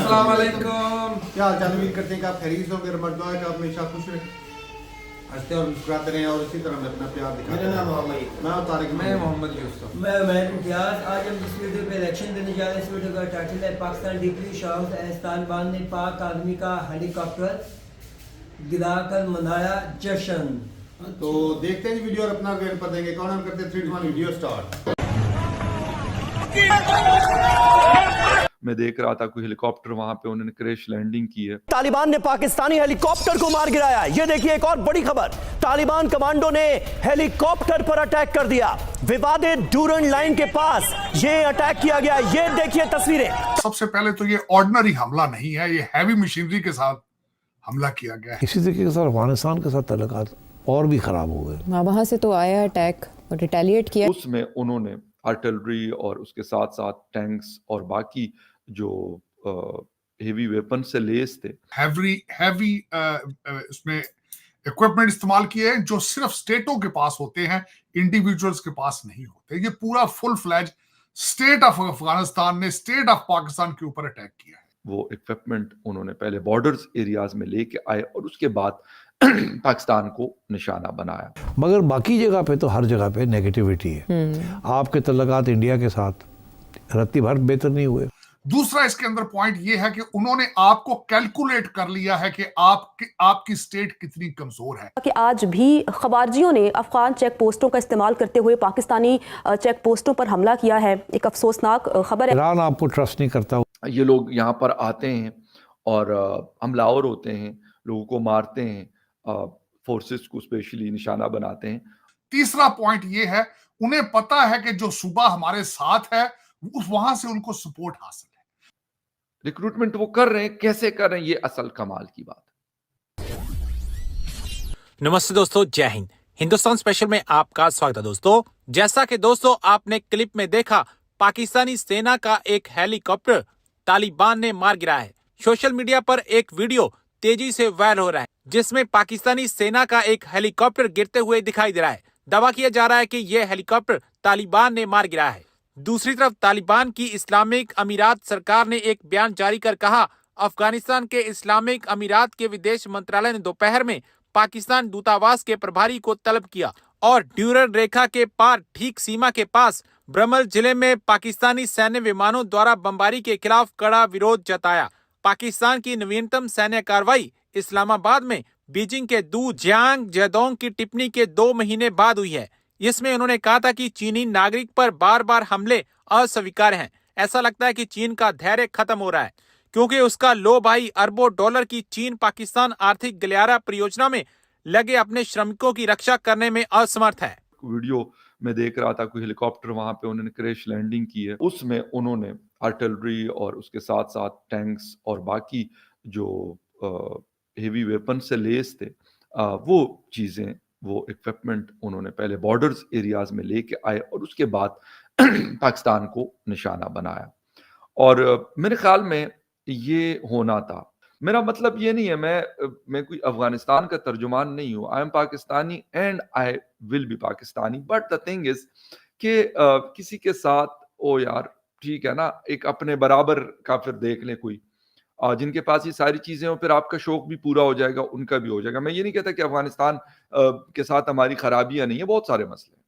अस्सलाम वालेकुम। क्या हाल चाल, उम्मीद करते हैं कि आप खैरियत होंगे। रमज़ान है कि आप हमेशा खुश रहें, हंसते और मुस्कुराते रहें और इसी तरह में अपना प्यार दिखाते मेरा नाम रहें। मोहम्मद मैं तारिक, मैं मोहम्मद यूसुफ। मैं इम्तियाज। आज हम जिस वीडियो पे इलेक्शन देने जा रहे हैं, इस वीडियो का टाइटल है Pakistan deeply shocked as Taliban ने पाक आर्मी का हेलीकॉप्टर गिराकर मनाया जश्न। तो देखते हैं जी वीडियो और अपना वेट पर देंगे। कौन हम करते हैं 3 2 1 वीडियो स्टार्ट। मैं देख रहा था कोई हेलीकॉप्टर वहां पे उन्होंने क्रैश लैंडिंग की है। तालिबान ने पाकिस्तानी हेलीकॉप्टर को मार गिराया। ये देखिए एक और बड़ी खबर, तालिबान कमांडो ने हेलीकॉप्टर पर अटैक कर दिया। विवादित डूरन लाइन के पास ये अटैक किया गया। ये देखिए तस्वीरें। सबसे पहले तो ये ऑर्डिनरी हमला नहीं है, ये हैवी मशीनरी के साथ हमला किया गया है। इसी तरीके के साथ अफगानिस्तान के साथ तल्लुकात और भी खराब हो गए। वहाँ से तो आया अटैक और रिटेलिएट किया। उसमें उन्होंने आर्टिलरी और उसके साथ साथ टैंक्स और बाकी जो हेवी वेपन से लेस थे, हैवी इसमें इक्विपमेंट इस्तेमाल किए हैं जो सिर्फ स्टेटों के पास होते हैं, इंडिविजुअल्स के पास नहीं होते। ये पूरा full fledge state of Afghanistan ने स्टेट ऑफ पाकिस्तान के ऊपर अटैक किया है। वो इक्विपमेंट उन्होंने पहले बॉर्डर्स एरियाज में लेके आए और उसके बाद पाकिस्तान को निशाना बनाया। मगर बाकी जगह पे तो हर जगह पे नेगेटिविटी है। आपके तल्लुकात इंडिया के साथ रत्ती भर बेहतर नहीं हुए। दूसरा इसके अंदर पॉइंट ये है कि उन्होंने आपको कैलकुलेट कर लिया है कि आपकी स्टेट कितनी कमजोर है। कि आज भी खवारजियों ने अफगान चेक पोस्टों का इस्तेमाल करते हुए पाकिस्तानी चेक पोस्टों पर हमला किया है। एक अफसोसनाक खबर है। ईरान आपको ट्रस्ट नहीं करता। ये लोग यहाँ पर आते हैं और हमलावर होते हैं, लोगों को मारते हैं, फोर्सेस को स्पेशली निशाना बनाते हैं। तीसरा पॉइंट ये है, उन्हें पता है कि जो सूबा हमारे साथ है वहां से उनको सपोर्ट हासिल है। रिक्रूटमेंट वो कर रहे हैं, कैसे कर रहे हैं, ये असल कमाल की बात है। नमस्ते दोस्तों, जय हिंद। हिंदुस्तान स्पेशल में आपका स्वागत है दोस्तों। जैसा कि दोस्तों आपने क्लिप में देखा, पाकिस्तानी सेना का एक हेलीकॉप्टर तालिबान ने मार गिराया है। सोशल मीडिया पर एक वीडियो तेजी से वायरल हो रहा है जिसमें पाकिस्तानी सेना का एक हेलीकॉप्टर गिरते हुए दिखाई दे रहा है। दावा किया जा रहा है कि यह हेलीकॉप्टर तालिबान ने मार गिराया है। दूसरी तरफ तालिबान की इस्लामिक अमीरात सरकार ने एक बयान जारी कर कहा, अफगानिस्तान के इस्लामिक अमीरात के विदेश मंत्रालय ने दोपहर में पाकिस्तान दूतावास के प्रभारी को तलब किया और ड्यूरन रेखा के पार ठीक सीमा के पास ब्रमल जिले में पाकिस्तानी सैन्य विमानों द्वारा बमबारी के खिलाफ कड़ा विरोध जताया। पाकिस्तान की नवीनतम सैन्य कार्रवाई इस्लामाबाद में बीजिंग के दू जियांग जेडोंग की टिप्पणी के 2 महीने बाद हुई है। इसमें उन्होंने कहा था कि चीनी नागरिक पर बार बार हमले अस्वीकार्य हैं। ऐसा लगता है कि चीन का धैर्य खत्म हो रहा है क्योंकि उसका लो भाई अरबों डॉलर की चीन पाकिस्तान आर्थिक गलियारा परियोजना में लगे अपने श्रमिकों की रक्षा करने में असमर्थ है। वीडियो में देख रहा था कोई हेलीकॉप्टर वहां पे उन्होंने क्रैश लैंडिंग की है। उसमें उन्होंने आर्टिलरी और उसके साथ साथ टैंक्स और बाकी जो हेवी वेपन से लेस थे, वो चीजें, वो इक्विपमेंट उन्होंने पहले बॉर्डर्स एरियाज में लेके आए और उसके बाद पाकिस्तान को निशाना बनाया। और मेरे ख्याल में ये होना था। मेरा मतलब ये नहीं है, मैं कोई अफगानिस्तान का तर्जुमान नहीं हूँ। I am Pakistani and I will be Pakistani, but the thing is कि किसी के साथ ओ यार ठीक है ना, एक अपने बराबर का फिर देख ले कोई, जिनके पास ये सारी चीजें हो, फिर आपका शौक भी पूरा हो जाएगा, उनका भी हो जाएगा। मैं ये नहीं कहता कि अफगानिस्तान के साथ हमारी खराबियां नहीं है, बहुत सारे मसले हैं।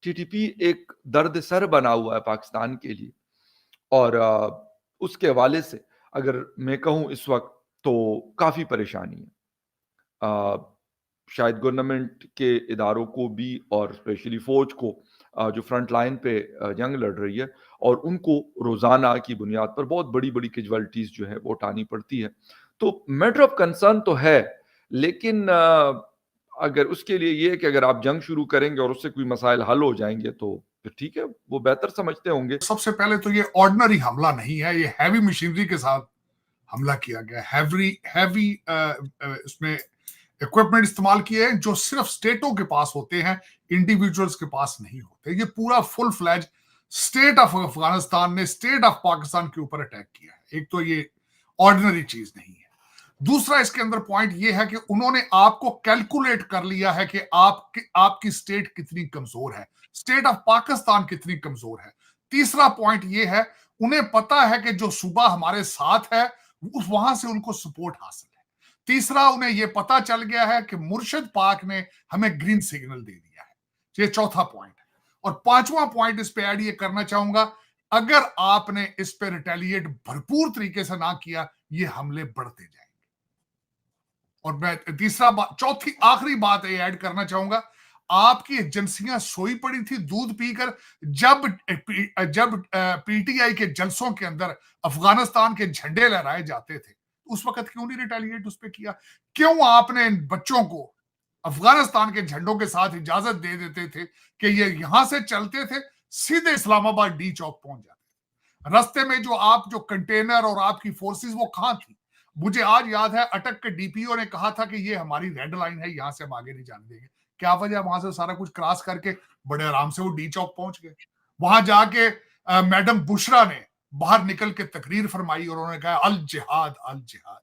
टीटीपी एक दर्द सर बना हुआ है पाकिस्तान के लिए और उसके हवाले से अगर मैं कहूँ इस वक्त तो काफी परेशानी है। शायद गवर्नमेंट के इदारों को भी और स्पेशली फौज को, जो फ्रंट लाइन पे जंग लड़ रही है, और उनको रोजाना की बुनियाद पर बहुत बड़ी बड़ी कैजुअलिटीज जो है वो उठानी पड़ती है। तो मैटर ऑफ कंसर्न तो है, लेकिन अगर उसके लिए ये है कि अगर आप जंग शुरू करेंगे और उससे कोई मसाइल हल हो जाएंगे तो फिर ठीक है, वो बेहतर समझते होंगे। सबसे पहले तो ये ऑर्डिनरी हमला नहीं है, ये हैवी मशीनरी के साथ हमला किया गया। हैवी इसमें इक्विपमेंट इस्तेमाल किए हैं जो सिर्फ स्टेटों के पास होते हैं, इंडिविजुअल्स के पास नहीं होते। ये पूरा full fledge state of Afghanistan ने स्टेट ऑफ पाकिस्तान के ऊपर अटैक किया है। एक तो ये ऑर्डिनरी चीज नहीं है। दूसरा इसके अंदर पॉइंट ये है कि उन्होंने आपको कैलकुलेट कर लिया है कि आपकी स्टेट कितनी कमजोर है, स्टेट ऑफ पाकिस्तान कितनी कमजोर है। तीसरा पॉइंट ये है, उन्हें पता है कि जो सूबा हमारे साथ है वहां से उनको सपोर्ट हासिल है। तीसरा, उन्हें यह पता चल गया है कि मुर्शिद पाक ने हमें ग्रीन सिग्नल दे दिया है। ये चौथा पॉइंट है। और पांचवा पॉइंट इस पे ऐड ये करना चाहूंगा, अगर आपने इस पे रिटेलिएट भरपूर तरीके से ना किया, ये हमले बढ़ते जाएंगे। और मैं तीसरा चौथी आखिरी बात ये ऐड करना चाहूंगा, आपकी एजेंसियां सोई पड़ी थी दूध पीकर जब पीटीआई के जलसों के अंदर अफगानिस्तान के झंडे लहराए जाते थे। उस वक्त क्यों नहीं रिटेलिएट उस पे किया? क्यों आपने इन बच्चों को अफगानिस्तान के झंडों के साथ इजाजत दे देते थे कि ये यहां से चलते थे, सीधे इस्लामाबाद डी चौक पहुंच जाते थे? रास्ते में जो कंटेनर और आपकी फोर्सेस वो कहां थी? मुझे आज याद है अटक के डीपीओ ने कहा था कि ये हमारी रेड लाइन है, यहां से हम आगे नहीं जाने देंगे। क्या वजह? वहां से सारा कुछ क्रॉस करके बड़े आराम से वो डी चौक पहुंच गए। वहां जाके मैडम बुशरा ने बाहर निकल के तकरीर फरमाई और उन्होंने कहा अल जिहाद अल जिहाद।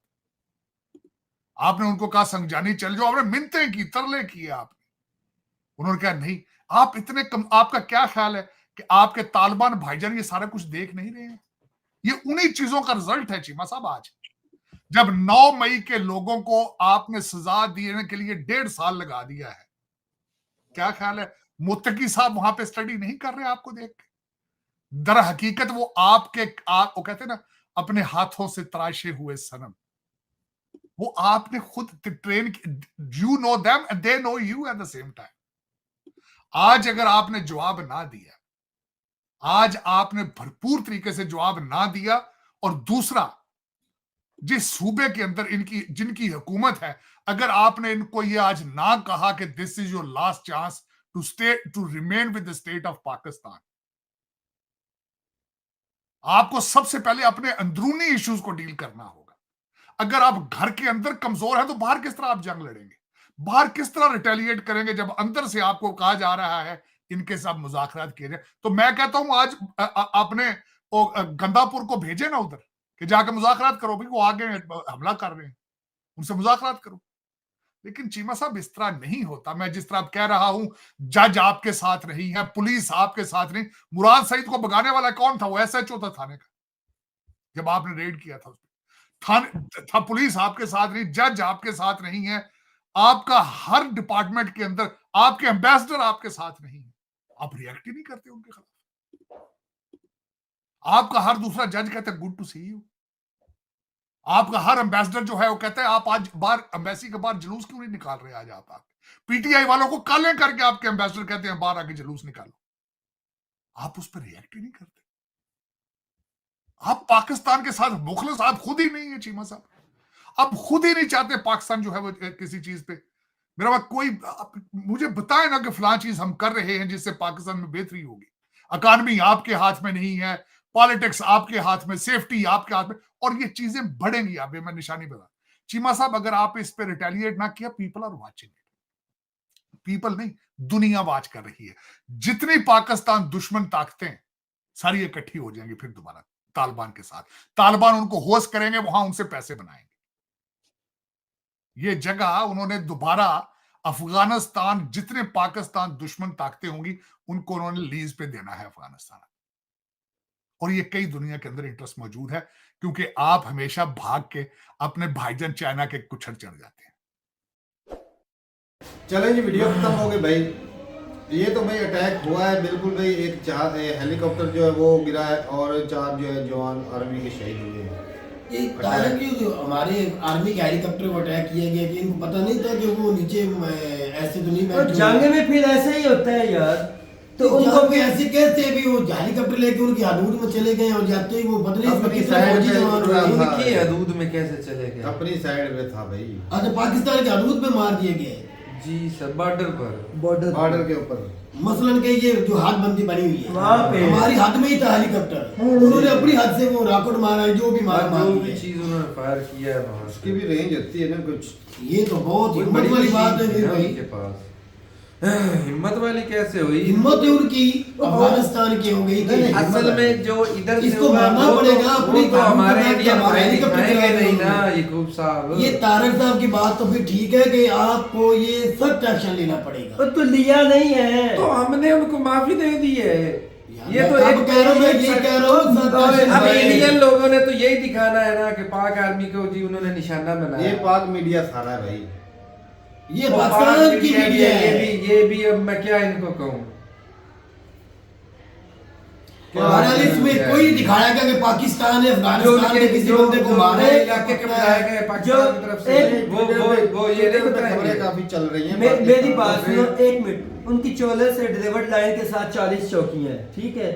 आपने उनको कहा संगजानी चल जाओ, आपने मिन्नतें की, तरले किए आपने। उन्होंने कहा नहीं। आप इतने कम, आपका क्या ख्याल है कि आपके तालिबान भाईजान ये सारा कुछ देख नहीं रहे हैं? ये उन्हीं चीजों का रिजल्ट है चीमा साहब। आज जब 9 मई के लोगों को आपने सजा देने के लिए 1.5 साल लगा दिया है, क्या ख्याल है मुत्तकी साहब वहां पे स्टडी नहीं कर रहे आपको देख के? दर हकीकत वो वो कहते हैं ना, अपने हाथों से तराशे हुए सनम, वो आपने खुद train, you know them and they know you at the same time. आज अगर आपने जवाब ना दिया, आज आपने भरपूर तरीके से जवाब ना दिया, और दूसरा, जिस सूबे के अंदर जिनकी हुकूमत है, अगर आपने इनको ये आज ना कहा कि this is your last chance to remain with the state of Pakistan, आपको सबसे पहले अपने अंदरूनी इश्यूज को डील करना होगा। अगर आप घर के अंदर कमजोर है तो बाहर किस तरह आप जंग लड़ेंगे? बाहर किस तरह रिटेलिएट करेंगे जब अंदर से आपको कहा जा रहा है इनके साथ मुज़ाकरात किए जाए? तो मैं कहता हूं आज आपने गंदापुर को भेजे ना उधर कि जाकर मुज़ाकरात करो, भाई वो आगे हमला कर रहे हैं, उनसे मुज़ाकरात करो। लेकिन चीमा साहब इस तरह नहीं होता। मैं जिस तरह कह रहा हूं, जज आपके साथ नहीं है, पुलिस आपके साथ नहीं। मुराद सईद को भगाने वाला कौन था? वो एसएचओ था थाने का, जब आपने रेड किया था थाने। पुलिस आपके साथ नहीं, जज आपके साथ नहीं है, आपका हर डिपार्टमेंट के अंदर आपके एम्बेसडर आपके साथ नहीं है। आप रिएक्ट ही नहीं करते उनके खिलाफ। आपका हर दूसरा जज कहता है गुड टू सी यू। आपका हर एम्बेसडर जो है वो कहता है आप आज बाहर एम्बेसी के बाहर जुलूस क्यों नहीं निकाल रहे? आज आप पीटीआई वालों को काले करके आपके एम्बेसडर कहते हैं बाहर आके जुलूस निकालो। आप उस पर रिएक्ट ही नहीं करते। आप पाकिस्तान के साथ मुखलिस आप खुद ही नहीं है चीमा साहब। आप खुद ही नहीं चाहते पाकिस्तान जो है वो किसी चीज पे, मेरा बात कोई मुझे बताए ना कि फलां चीज हम कर रहे हैं जिससे पाकिस्तान में बेहतरी होगी। इकॉनमी आपके हाथ में नहीं है, पॉलिटिक्स आपके हाथ में, सेफ्टी आपके हाथ में, और ये चीजें बढ़ेंगी। आप मैं निशानी बता चीमा साहब, अगर आप इस पे रिटेलिएट ना किया, people are watching it. People नहीं, दुनिया वाच कर रही है। जितनी पाकिस्तान दुश्मन ताकतें सारी इकट्ठी हो जाएंगी फिर दोबारा तालिबान के साथ। तालिबान उनको होस्ट करेंगे, वहां उनसे पैसे बनाएंगे। ये जगह उन्होंने दोबारा अफगानिस्तान, जितने पाकिस्तान दुश्मन ताकतें होंगी उनको उन्होंने लीज पे देना है अफगानिस्तान। और ये कई दुनिया के अंदर इंटरेस्ट मौजूद है, क्योंकि आप हमेशा भाग के अपने भाईजान चाइना के कुछड़ चढ़ जाते हैं। चलें जी, वीडियो खत्म हो गई भाई। ये तो भाई अटैक हुआ है बिल्कुल भाई। एक 4 हेलीकॉप्टर जो है वो गिरा है और 4 जो है जवान आर्मी के शहीद हुए हैं। जो हमारे आर्मी के हेलीकॉप्टर को अटैक किया गया कि इनको पता नहीं था कि वो नीचे ऐसे तो नहीं बैठे। जंग में फिर ऐसे ही होता है यार। तो उनको भी ऐसे कैसे भी वो हेलीकॉप्टर लेके उनकी हदूद में चले गए और जाते ही वो पता नहीं उनकी हदूद में कैसे चले गए? अपनी साइड में था भाई। अच्छा, पाकिस्तान की हदूद में मार दिए गए? जी सर, बॉर्डर पर, बॉर्डर के ऊपर। मसलन के ये जो हदबंदी बनी हुई है वहाँ पे हमारी हद में ही था हेलीकॉप्टर, उन्होंने अपनी हद से वो रॉकेट मारा है, जो भी मारा जो भी चीज उन्होंने फायर किया है वहां उसकी भी रेंज होती है ना कुछ। ये तो बहुत हिम्मत वाली बात है फिर भाई। के पास हिम्मत वाली कैसे हुई? हिम्मत उनकी अफगानिस्तान की हो गई। असल में जो इधर से इसको मानना पड़ेगा। अपनी तो हमारे इंडिया में हेलीकॉप्टर नहीं ना ये खूब साहब। ये तारक साहब की बात तो फिर ठीक है कि आपको ये सख्त एक्शन लेना पड़ेगा। तो लिया नहीं है, तो हमने उनको माफी दे दी है। ये तो अब एक कह रहा हूं, मैं ये कह रहा हूं अब इंडियन लोगों ने तो यही दिखाना है ना कि पाक आर्मी को जी उन्होंने निशाना बनाया। ये पाक मीडिया सारा है भाई, ये वो पाकिस्तान की मीडिया मीडिया है। ये भी अब मैं क्या इनको कहूँ। बहरहाल इसमें कोई दिखाया गया कि पाकिस्तान ने अफगानिस्तान के किसी बंदे को मारा है, इलाके के बताया गया पाकिस्तान की तरफ से वो ये नहीं बताएंगे। खबरें काफी चल रही हैं। मेरी बात सुनो एक मिनट। उनकी 14 से डिलीवर्ड लाइन के साथ 40 चौकियां हैं, ठीक है।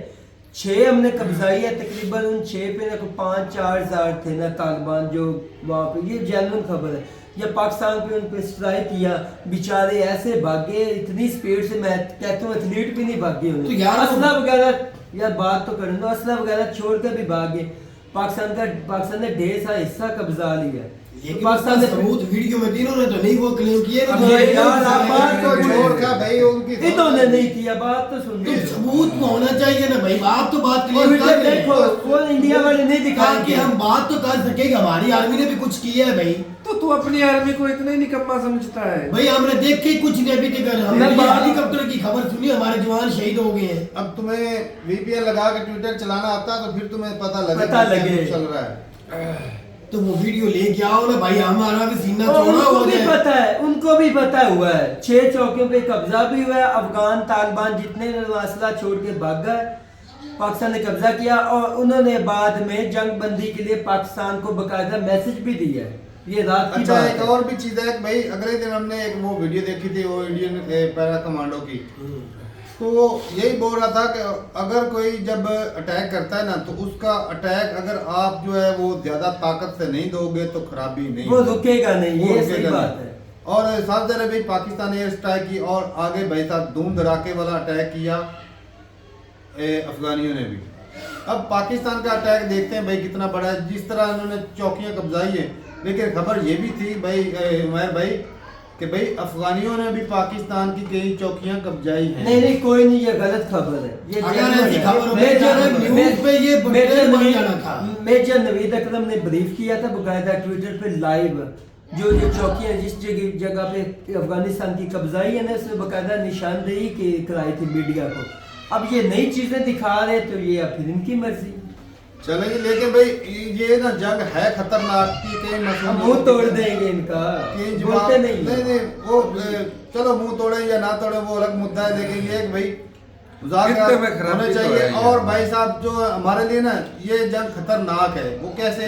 6 हमने कब्जाई है, तकरीबन उन 6 पे ना 5-4 हजार थे ना तालिबान जो वहाँ पे, ये जेन्युइन खबर है। या पाकिस्तान पे उन पे स्ट्राइक किया, बेचारे ऐसे भागे इतनी स्पीड से, मैं कहता हूँ एथलीट भी नहीं भागे तो यार असला वगैरह, यार बात तो करने दो, असला वगैरह छोड़ कर भी भागे। पाकिस्तान ने ढेर सारा हिस्सा कब्जा लिया। लेकिन पाकिस्तान ने सबूत वीडियो में तीनों ने तो नहीं वो क्लेम किए ना। अब ये यार आप बात को छोड़ का भाई उनकी इन्होंने नहीं किया, बात तो सुन तो सबूत तो होना चाहिए ना भाई। आप तो बात और क्लियर कर रहे देखो वो इंडिया वाले नहीं दिखाएंगे कि हम बात तो कर सकेंगे, हमारी आर्मी ने भी कुछ किया है भाई। तो तू अपनी आर्मी को इतना ही निकम्मा समझता है भाई? हमने देख के कुछ नहीं अभी तक, हमने हेलीकॉप्टर की खबर सुनी, हमारे जवान शहीद हो गए हैं। अब तुम्हें VPN लगा के ट्विटर चलाना आता है तो फिर तुम्हें पता लगे चल रहा है। तो वो वीडियो लेके आओ ना भाई, हमारा भी सीना चौड़ा उनको हो भी जाए। पता है, उनको भी पता हुआ है। 6 चौकियों पे कब्जा भी हुआ है। अफगान तालिबान जितने असला छोड़ के भाग गए, पाकिस्तान ने कब्जा किया और उन्होंने बाद में जंग बंदी के लिए पाकिस्तान को बकायदा मैसेज भी दिया है। ये रात की अच्छा बात एक है। और भी चीज है भाई, अगले दिन हमने एक वो वीडियो देखी थी वो इंडियन पैरा कमांडो की, तो वो यही बोल रहा था कि अगर कोई जब अटैक करता है ना तो उसका अटैक अगर आप जो है वो ज्यादा ताकत से नहीं दोगे तो खराबी नहीं, वो रुकेगा नहीं, वो ये रुकेगा सही बात नहीं। है। और साथ ही भाई पाकिस्तान ने एयर स्ट्राइक की और आगे भाई साहब धूम धड़ाके वाला अटैक किया अफगानियों ने भी। अब पाकिस्तान का अटैक देखते हैं भाई कितना बड़ा है, जिस तरह उन्होंने चौकियां कब्जाई है। लेकिन खबर ये भी थी भाई उमैर भाई कि भाई अफगानियों ने भी पाकिस्तान की कई चौकियां कब्जाई हैं। नहीं कोई नहीं, ये गलत खबर है। ये अगर ऐसी खबर हो न्यूज़ पे ये बन जाना था। मेजर नवीद अकरम ने ब्रीफ किया था बकायदा ट्विटर पे लाइव, जो चौकियां जिस जगह पे अफगानिस्तान की कब्जाई है ना, उसमें बकायदा निशानदेही कराई थी मीडिया को। अब ये नई चीजें दिखा रहे तो ये फिर इनकी मर्जी। चलेंगे, लेकिन भाई ये ना जंग है खतरनाक की कई मुंह तोड़ देंगे इनका, बोलते नहीं वो चलो मुंह तोड़े या ना तोड़े वो अलग मुद्दा है, लेकिन ये भाई मुज़ाकरात होने चाहिए। और भाई साहब जो हमारे लिए ना ये जंग खतरनाक है, वो कैसे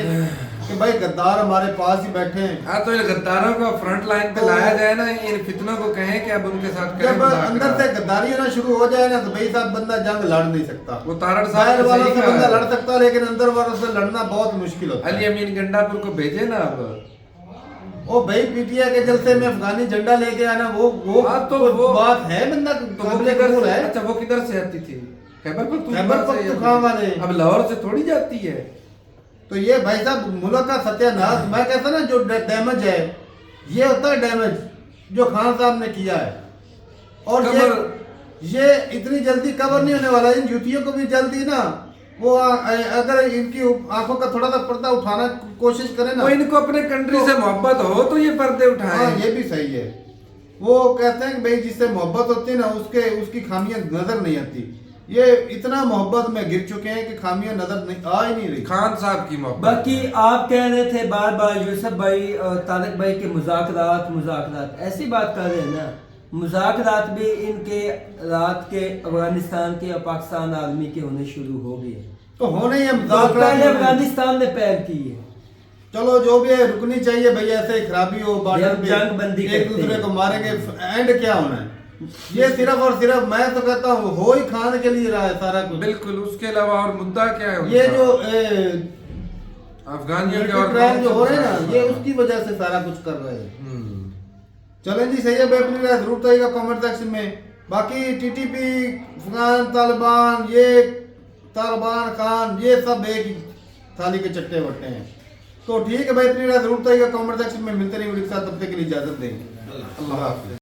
कि भाई गद्दार हमारे पास ही बैठे हैं। हाँ तो इन गद्दारों को फ्रंट लाइन पे लाया जाए ना, इन फितनों को कहें कि अब उनके साथ करें। जब अंदर से गद्दारी ना शुरू हो जाए ना तो भाई साहब बंदा जंग लड़ नहीं सकता। वो तारड़ बाहर वालों से बंदा साहब लड़ सकता है लेकिन अंदर वालों से लड़ना बहुत मुश्किल होता है। अली अमीन गंडापुर को भेजे ना अब। ओ भाई पीटीआई के जलसे में अफगानी झंडा लेके आना वो तो वो बात है बंदा तो वो किधर है? अच्छा वो किधर से आती थी? खैबर पख्तूनख्वा वाले। अब लाहौर से थोड़ी जाती है। तो ये भाई साहब मुल्क का सत्यानाश, मैं कहता ना जो डैमेज है ये होता है डैमेज जो खान साहब ने किया है। और ये इतनी जल्दी कवर नहीं होने वाला। इन जूतियों को भी जल्दी ना वो अगर इनकी आंखों का थोड़ा सा पर्दा उठाना कोशिश करें ना, वो इनको अपने कंट्री से मोहब्बत हो तो ये पर्दे उठाएं। हाँ ये भी सही है। वो कहते हैं कि भाई जिससे मोहब्बत होती है ना उसकी खामियां नजर नहीं आती। ये इतना मोहब्बत में गिर चुके हैं कि खामियां नजर नहीं आ ही नहीं रही। खान साहब की मोहब्बत। बाकी आप कह रहे थे बार बार यूसुफ भाई और तारक भाई के मुज़ाकरात ऐसी बात कर रहे हैं ना, मुज़ाकरात भी इनके रात के अफगानिस्तान के और पाकिस्तान आर्मी के होने शुरू हो गए। तो होने ही अफगानिस्तान ने पहल की है। चलो जो भी है रुकनी चाहिए भाई, ऐसे खराबी हो बॉर्डर पे जंग बंदी एक दूसरे को मारेंगे, एंड क्या होना है? ये सिर्फ और सिर्फ मैं तो कहता हूँ हो ही खान के लिए रहा है सारा कुछ। बिल्कुल, उसके अलावा और मुद्दा क्या है? ये जो अफगानियों के और जो हो रहे हैं ना ये उसकी वजह से सारा कुछ कर रहे हैं। चलें जी, सही है भाई, अपनी राय जरूर बताइएगा कमेंट सेक्शन में। बाकी टीटीपी अफगान तालिबान ये तालिबान खान ये सब एक ही थाली के चट्टे बट्टे हैं। तो ठीक है भाई, अपनी राय जरूर बताइएगा कमेंट सेक्शन में। मिलते नहीं वीडियो के साथ, तब तक के लिए इजाजत देंगे। अल्लाह हाफिज़।